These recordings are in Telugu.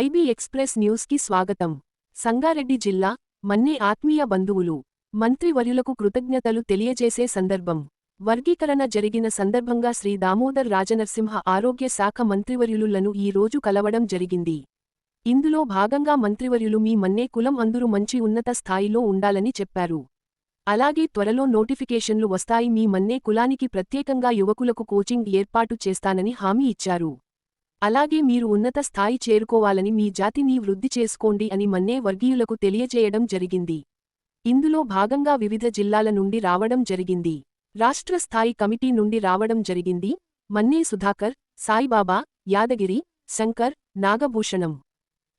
ఐబీ ఎక్స్ప్రెస్ న్యూస్కి స్వాగతం. సంగారెడ్డి జిల్లా మన్నే ఆత్మీయ బంధువులు మంత్రివర్యులకు కృతజ్ఞతలు తెలియజేసే సందర్భం. వర్గీకరణ జరిగిన సందర్భంగా శ్రీ దామోదర్ రాజనరసింహ ఆరోగ్య శాఖ మంత్రివర్యులులను ఈ రోజు కలవడం జరిగింది. ఇందులో భాగంగా మంత్రివర్యులు మీ మన్నే కులం అందరూ మంచి ఉన్నత స్థాయిలో ఉండాలని చెప్పారు. అలాగే త్వరలో నోటిఫికేషన్లు వస్తాయి, మీ మన్నే కులానికి ప్రత్యేకంగా యువకులకు కోచింగ్ ఏర్పాటు చేస్తానని హామీ ఇచ్చారు. అలాగే మీరు ఉన్నత స్థాయి చేరుకోవాలని, మీ జాతిని వృద్ధి చేసుకోండి అని మన్నే వర్గీయులకు తెలియజేయడం జరిగింది. ఇందులో భాగంగా వివిధ జిల్లాల నుండి రావడం జరిగింది. రాష్ట్ర స్థాయి కమిటీ నుండి రావడం జరిగింది. మన్నే సుధాకర్, సాయిబాబా, యాదగిరి, శంకర్, నాగభూషణం.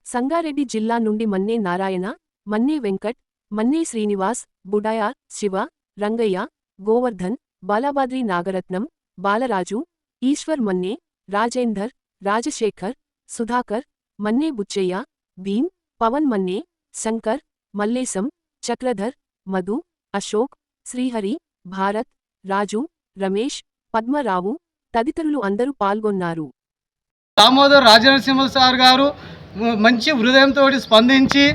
సంగారెడ్డి జిల్లా నుండి మన్నే నారాయణ, మన్నే వెంకట్, మన్నే శ్రీనివాస్, బుడాయ, శివ, రంగయ్య, గోవర్ధన్, బాలాబాద్రి నాగరత్నం, బాలరాజు, ఈశ్వర్ మన్నే, రాజేందర్, రాజశేఖర్, సుధాకర్, మన్నే బుచ్చయ్య, భీమ్, పవన్ మన్నే, శంకర్, మల్లేశం, చక్రధర్, మధు, అశోక్, శ్రీహరి, భారత్, రాజు, రమేష్, పద్మరావు తదితరులు అందరూ పాల్గొన్నారు. దామోదర్ రాజనరసింహ సార్ గారు మంచి హృదయంతో స్పందించి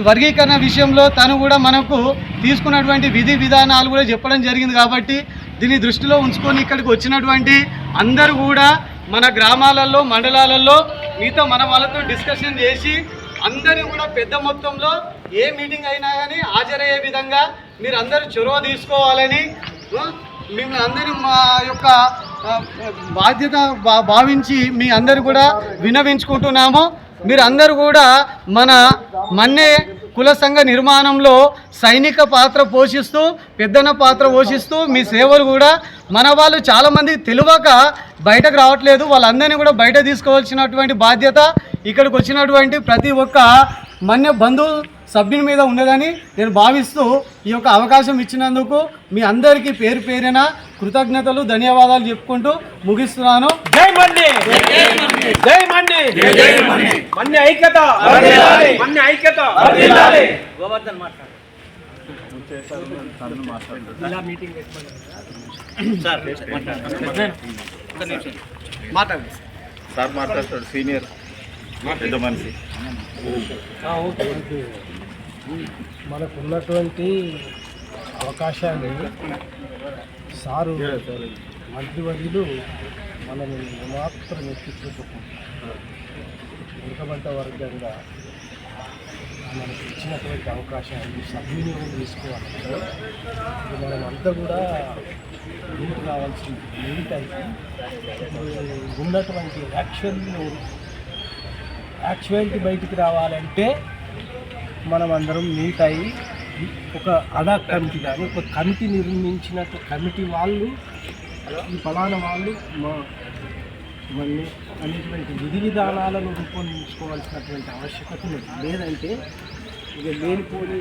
వర్గీకరణ విషయంలో తను కూడా మనకు తీసుకున్నటువంటి విధి విధానాలు కూడా చెప్పడం జరిగింది. కాబట్టి దీన్ని దృష్టిలో ఉంచుకొని ఇక్కడికి వచ్చినటువంటి అందరూ కూడా మన గ్రామాలలో, మండలాలలో మీతో మన వాళ్ళతో డిస్కషన్ చేసి అందరూ కూడా పెద్ద మొత్తంలో ఏ మీటింగ్ అయినా కానీ హాజరయ్యే విధంగా మీరు అందరూ చొరవ తీసుకోవాలని మిమ్మల్ని అందరూ మా యొక్క బాధ్యత భావించి మీ అందరూ కూడా విన్నవించుకుంటున్నాము. మీరు అందరూ కూడా మన మన్నే కుల సంఘ నిర్మాణంలో సైనిక పాత్ర పోషిస్తూ, పెద్దన పాత్ర పోషిస్తూ మీ సేవలు కూడా మన వాళ్ళు చాలామంది తెలియక బయటకు రావట్లేదు. వాళ్ళందరినీ కూడా బయట తీసుకోవాల్సినటువంటి బాధ్యత ఇక్కడికి వచ్చినటువంటి ప్రతి ఒక్క మన్నే బంధువు సభ్యుని మీద ఉండదని నేను భావిస్తూ ఈ యొక్క అవకాశం ఇచ్చినందుకు మీ అందరికీ పేరు పేరిన కృతజ్ఞతలు, ధన్యవాదాలు చెప్పుకుంటూ ముగిస్తున్నాను. జై మన్నే, జై మన్నే, మన్నే ఐక్యత, మన్నే ఐక్యత. గోవర్ధన్ మాట్లాడు. సార్ మాట్లాడతాడు, సీనియర్ పెద్ద మనిషి. మనకున్నటువంటి అవకాశాన్ని సారు మంత్రివర్యులు మనల్ని మాత్రం ఎత్తించుకుంటున్నారు. వెనుకబడ్డ వర్గంగా మనకు ఇచ్చినటువంటి అవకాశాన్ని సద్వినియోగం తీసుకోవాలంటే మనం అంతా కూడా నీట్ కావాల్సింది. నీట్ అయితే ఉన్నటువంటి యాక్చువాలిటీ బయటికి రావాలంటే మనం అందరం మీట్ అయ్యి ఒక అడా కమిటీ కానీ ఒక కమిటీ నిర్మించినట్టు కమిటీ వాళ్ళు ఈ ఫలానా వాళ్ళు ఇవన్నీ అనేటువంటి విధి విధానాలను రూపొందించుకోవాల్సినటువంటి ఆవశ్యకత ఉంది. లేదంటే ఇక లేనిపోని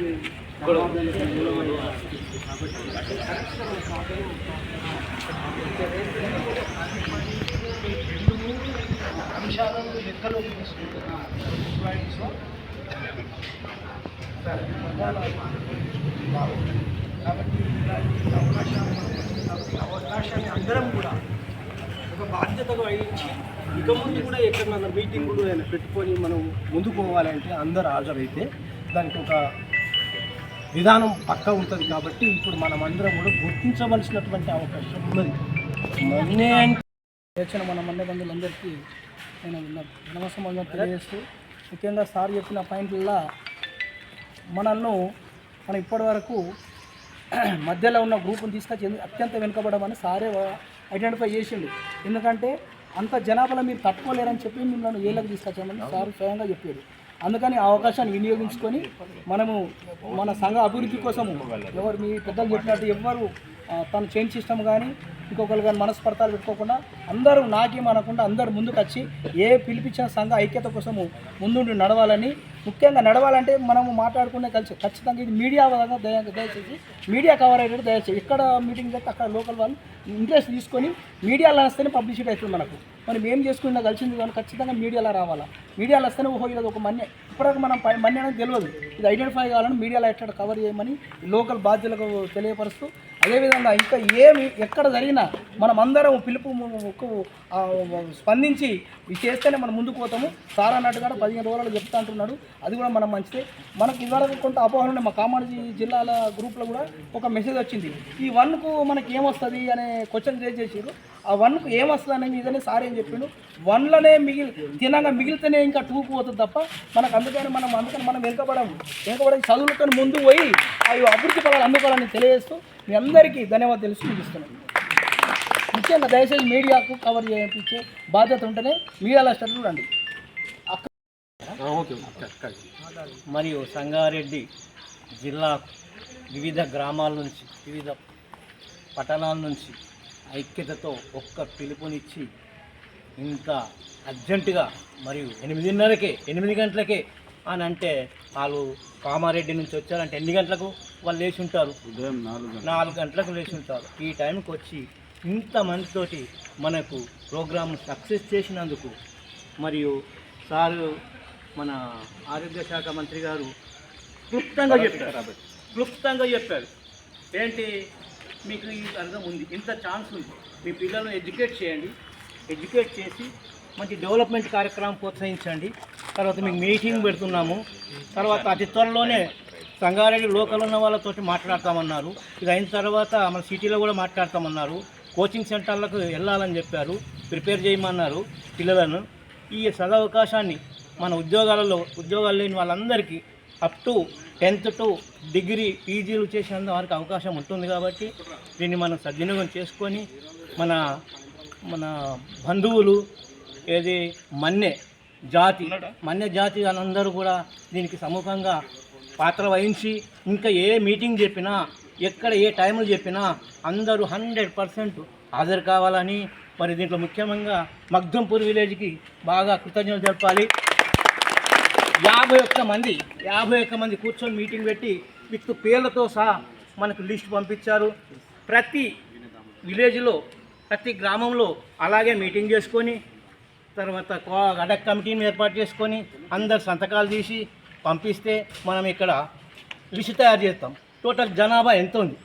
అంశాలను లెక్కలోకి తీసుకుంటున్నారు. కాబట్టి అవకాశాన్ని అందరం కూడా ఒక బాధ్యతగా వహించి ఇక ముందు కూడా ఎక్కడన్నా మీటింగులు అయినా పెట్టుకొని మనం ముందుకు పోవాలంటే అందరూ హాజరైతే దానికి ఒక విధానం పక్కా ఉంటుంది. కాబట్టి ఇప్పుడు మనం అందరం కూడా గుర్తించవలసినటువంటి అవకాశం ఉన్నది. మన్నే అంటే మన మన్నే బంధువులందరికీ నేను నమస్కారం తెలియజేస్తూ, ముఖ్యంగా సార్ చెప్పిన పాయింట్లలో మనం ఇప్పటి వరకు మధ్యలో ఉన్న గ్రూప్ని తీసుకొచ్చి అత్యంత వెనుకబడమని సారే ఐడెంటిఫై చేసిండు. ఎందుకంటే అంత జనాభాలో మీరు తట్టుకోలేరని చెప్పి మిమ్మల్ని ఏళ్ళకి తీసుకొచ్చామని సార్ స్వయంగా చెప్పాడు. అందుకని ఆ అవకాశాన్ని వినియోగించుకొని మనము మన సంఘ అభివృద్ధి కోసము ఎవరు మీ పెద్దలు చెప్పినట్టు ఎవరు తన చైన్ సిస్టమ్ కానీ ఇంకొకరు కానీ మనస్పర్ధాలు పెట్టుకోకుండా అందరూ నాకేమనకుండా అందరూ ముందుకు వచ్చి ఏ పిలిపించిన సంఘ ఐక్యత కోసము ముందుండి నడవాలని, ముఖ్యంగా నడవాలంటే మనము మాట్లాడుకునే కలిసి ఖచ్చితంగా ఇది మీడియా వల్ల దయచేసి మీడియా కవర్ అయ్యేటట్టు దయచేసి ఎక్కడ మీటింగ్ చేస్తే అక్కడ లోకల్ వాళ్ళు ఇంట్రెస్ట్ తీసుకొని మీడియాలో వస్తేనే పబ్లిసిటీ అవుతుంది. మనకు మనం ఏం చేసుకున్నా కలిసింది కానీ ఖచ్చితంగా మీడియాలో రావాలా. మీడియాలో వస్తేనే ఓహో ఇది ఒక మన్నే, ఇప్పటివరకు మనం మన్నే అనేది తెలియదు. ఇది ఐడెంటిఫై కావాలని మీడియాలో ఎట్లా కవర్ చేయమని లోకల్ బాధ్యులకు తెలియపరుస్తూ అదేవిధంగా ఇంకా ఏమి ఎక్కడ జరిగినా మనం అందరం పిలుపు స్పందించి ఇది చేస్తేనే మనం ముందుకు పోతాము. సార్ అన్నట్టుగా 15 రోజులు చెప్తా అంటున్నాడు, అది కూడా మనం మంచిదే. మనకి ఇవాళ కొంత అపోహలు ఉన్నాయి. మా కామారెడ్డి జిల్లాల గ్రూప్లో కూడా ఒక మెసేజ్ వచ్చింది, ఈ 1కు మనకి ఏమొస్తుంది అనే క్వశ్చన్ రేజ్ చేసారు. ఆ 1కు ఏమొస్తుంది అనే మీదనే సార్ ఏం చెప్పిండు, 1లోనే మిగిలితేనే ఇంకా 2కు పోతుంది తప్ప మనకు అందుకని మనం వెనుకబడి చదువులతో ముందు పోయి అవి అభివృద్ధి పడాలి అందుకోవాలని తెలియజేస్తూ మీ అందరికీ ధన్యవాదాలు తెలుసు ముగిస్తున్నాను. ముఖ్యంగా దయచేసి మీడియాకు కవర్ చేయించే బాధ్యత ఉంటేనే మీడియాలో స్టడీ చూడండి. మరియు సంగారెడ్డి జిల్లా వివిధ గ్రామాల నుంచి వివిధ పట్టణాల నుంచి ఐక్యతతో ఒక్క పిలుపునిచ్చి ఇంత అర్జెంటుగా మరియు 8 గంటలకే అని అంటే వాళ్ళు కామారెడ్డి నుంచి వచ్చారంటే ఎన్ని గంటలకు వాళ్ళు లేచి ఉంటారు? ఉదయం 4 గంటలకు లేచి ఉంటారు. ఈ టైంకి వచ్చి ఇంతమందితోటి మనకు ప్రోగ్రామ్ సక్సెస్ చేసినందుకు మరియు సారు మన ఆరోగ్య శాఖ మంత్రి గారు క్లుప్తంగా చెప్పారు. ఏంటి మీకు ఈ అర్థం ఉంది, ఇంత ఛాన్స్ ఉంది, మీ పిల్లలను ఎడ్యుకేట్ చేసి మంచి డెవలప్మెంట్ కార్యక్రమం ప్రోత్సహించండి. తర్వాత మీకు మీటింగ్ పెడుతున్నాము. తర్వాత అతి త్వరలోనే సంగారెడ్డి లోకల్ ఉన్న వాళ్ళతో మాట్లాడతామన్నారు. ఇది అయిన తర్వాత మన సిటీలో కూడా మాట్లాడతామన్నారు. కోచింగ్ సెంటర్లకు వెళ్ళాలని చెప్పారు, ప్రిపేర్ చేయమన్నారు పిల్లలను. ఈ సదవకాశాన్ని మన ఉద్యోగాలు లేని వాళ్ళందరికీ up to 10th to degree పీజీలు చేసేంత వారికి అవకాశం ఉంటుంది. కాబట్టి దీన్ని మనం సద్వినియోగం చేసుకొని మన బంధువులు ఏది మన్య జాతి వాళ్ళందరూ కూడా దీనికి సముఖంగా పాత్ర వహించి ఇంకా ఏ మీటింగ్ చెప్పినా ఎక్కడ ఏ టైంలు చెప్పినా అందరూ 100% హాజరు కావాలని, మరి దీంట్లో ముఖ్యంగా మగ్దంపూర్ విలేజ్కి బాగా కృతజ్ఞతలు జరపాలి. 51 మంది కూర్చొని మీటింగ్ పెట్టి విత్ పేర్లతో సహా మనకు లిస్ట్ పంపించారు. ప్రతి విలేజ్లో ప్రతి గ్రామంలో అలాగే మీటింగ్ చేసుకొని తర్వాత అడక్ కమిటీని ఏర్పాటు చేసుకొని అందరు సంతకాలు తీసి పంపిస్తే మనం ఇక్కడ లిస్ట్ తయారు చేస్తాం. టోటల్ జనాభా ఎంత ఉంది,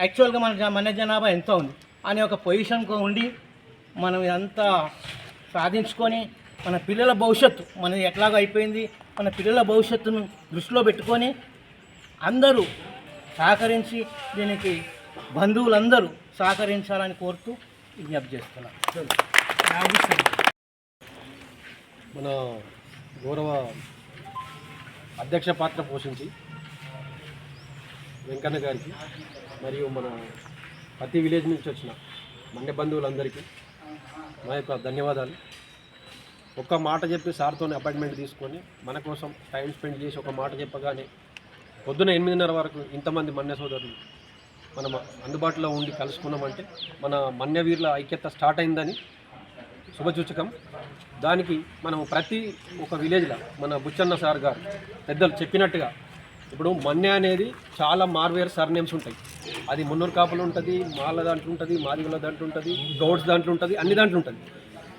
యాక్చువల్గా మన జనాభా ఎంత ఉంది అనే ఒక పొజిషన్కు ఉండి మనం ఇదంతా సాధించుకొని మన పిల్లల భవిష్యత్తు మనది ఎట్లాగో అయిపోయింది, మన పిల్లల భవిష్యత్తును దృష్టిలో పెట్టుకొని అందరూ సహకరించి దీనికి బంధువులందరూ సహకరించాలని కోరుతూ విజ్ఞప్తి చేస్తున్నాను. మన గౌరవ అధ్యక్ష పాత్ర పోషించి వెంకన్న గారికి మరియు మన ప్రతి విలేజ్ నుంచి వచ్చిన మన్య బంధువులందరికీ మా యొక్క ధన్యవాదాలు. ఒక్క మాట చెప్పి సార్తోనే అపాయింట్మెంట్ తీసుకొని మన కోసం టైం స్పెండ్ చేసి ఒక మాట చెప్పగానే పొద్దున 8:30 వరకు ఇంతమంది మన్య సోదరులు మనం అందుబాటులో ఉండి కలుసుకున్నామంటే మన మన్యవీరుల ఐక్యత స్టార్ట్ అయిందని శుభసూచకం. దానికి మనం ప్రతి ఒక విలేజ్లో మన బుచ్చన్న సార్ గారు పెద్దలు చెప్పినట్టుగా ఇప్పుడు మన్య అనేది చాలా మార్వేర్ సర్నేమ్స్ ఉంటాయి. అది మున్నూరు కాపులు ఉంటుంది, మాల దాంట్లో ఉంటుంది, మాదిగల దాంట్లో ఉంటుంది, గౌడ్స్ దాంట్లో ఉంటుంది, అన్ని దాంట్లో ఉంటుంది.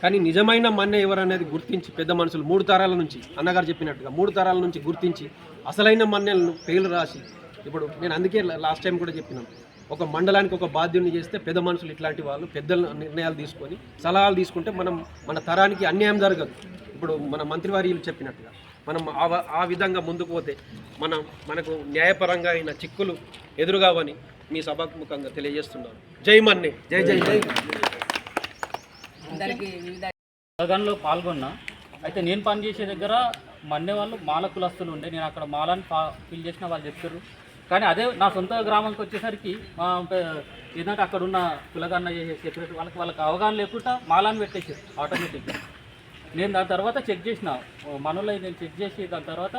కానీ నిజమైన మన్య ఎవరనేది గుర్తించి పెద్ద మనుషులు 3 తరాల నుంచి అన్నగారు చెప్పినట్టుగా 3 తరాల నుంచి గుర్తించి అసలైన మన్యలను పేర్లు రాసి, ఇప్పుడు నేను అందుకే లాస్ట్ టైం కూడా చెప్పినాను, ఒక మండలానికి ఒక బాధ్యుని చేస్తే పెద్ద మనుషులు ఇట్లాంటి వాళ్ళు పెద్దల నిర్ణయాలు తీసుకొని సలహాలు తీసుకుంటే మన తరానికి అన్యాయం జరగదు. ఇప్పుడు మన మంత్రివర్యులు చెప్పినట్టుగా మనం ఆ విధంగా ముందుకు పోతే మనకు న్యాయపరంగా అయిన చిక్కులు ఎదురుగావని మీ సభాముఖంగా తెలియజేస్తున్నాను. జై మన్నే, జై జై జై. అవగాహనలో పాల్గొన్నా. అయితే నేను పనిచేసే దగ్గర మన్నే వాళ్ళు మాల కులస్తులు ఉండే, నేను అక్కడ మాలని ఫిల్ చేసిన వాళ్ళు చెప్పారు. కానీ అదే నా సొంత గ్రామానికి వచ్చేసరికి ఏంటంటే అక్కడ ఉన్న కులగన్న చేసే సెక్రటరీ వాళ్ళకి అవగాహన లేకుండా మాలాన్ని పెట్టేసారు ఆటోమేటిక్గా. నేను దాని తర్వాత చెక్ చేసిన మనలో నేను చెక్ చేసి దాని తర్వాత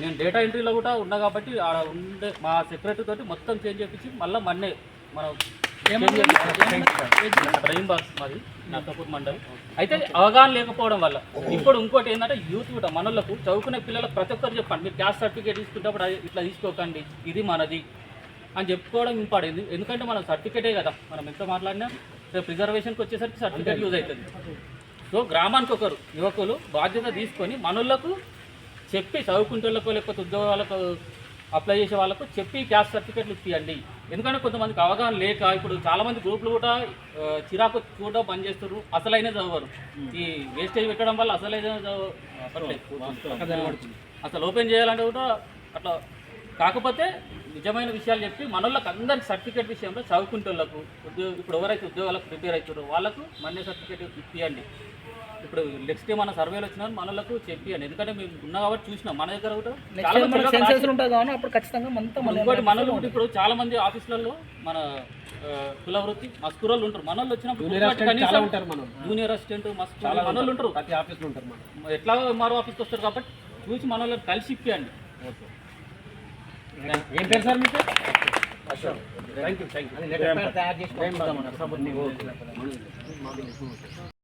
నేను డేటా ఎంట్రీలో కూడా ఉన్నా కాబట్టి ఆడ ఉండే మా సెక్రటరీ తోటి మొత్తం చేంజ్ చేయించి మళ్ళీ మన్నే మనం డ్రైన్ బాక్స్ మాది నర్సాపూర్ మండలం. అయితే అవగాహన లేకపోవడం వల్ల ఇప్పుడు ఇంకోటి ఏంటంటే యూత్ కూడా మనలకు చదువుకునే పిల్లలకు ప్రతి ఒక్కరు చెప్పండి, మీరు క్యాస్ట్ సర్టిఫికేట్ తీసుకుంటప్పుడు ఇట్లా తీసుకోకండి, ఇది మనది అని చెప్పుకోవడం ఇంపార్టెంట్. ఎందుకంటే మనం సర్టిఫికేటే కదా, మనం ఎంత మాట్లాడినా రిజర్వేషన్కి వచ్చేసరికి సర్టిఫికేట్ యూజ్ అవుతుంది. సో గ్రామానికి ఒకరు యువకులు బాధ్యత తీసుకొని మనలకు చెప్పి చదువుకుంటూ లేకపోతే ఉద్యోగాలకు అప్లై చేసే వాళ్ళకు చెప్పి క్యాస్ట్ సర్టిఫికేట్లు ఇప్పియండి. ఎందుకంటే కొంతమందికి అవగాహన లేక ఇప్పుడు చాలామంది గ్రూపులు కూడా చిరాకు చూడడం బంద్ చేస్తారు, అసలైన చదవరు. ఈ వేస్టేజ్ పెట్టడం వల్ల అసలైన అసలు ఓపెన్ చేయాలంటే కూడా అట్లా. కాకపోతే నిజమైన విషయాలు చెప్పి మనోళ్ళకి అందరికి సర్టిఫికేట్ విషయంలో చదువుకుంటోళ్ళకు ఇప్పుడు ఎవరైతే ఉద్యోగాలకు ప్రిపేర్ అవుతారో వాళ్ళకు మన్నే సర్టిఫికేట్ ఇప్పియండి. ఇప్పుడు నెక్స్ట్ మన సర్వేలు వచ్చినా మనలకు చెప్పియండి. ఎందుకంటే మేము ఉన్నాం కాబట్టి చూసినాం మన దగ్గర కూడా చాలా ఇంకోటి మనలో ఇప్పుడు చాలా మంది ఆఫీసులలో మన కుల వృత్తి మస్కూరోళ్ళు ఉంటారు. మనోళ్ళు వచ్చినప్పుడు జూనియర్ అసిస్టెంట్ మస్కూర్ మనోళ్ళు ఉంటారు, ప్రతి ఆఫీస్లో ఉంటారు. మనం ఎట్లా మరో ఆఫీస్కి వస్తారు కాబట్టి చూసి మనోళ్ళని కలిసి ఇప్పియండి. ఏం పేరు సార్ మీకు? Thank you.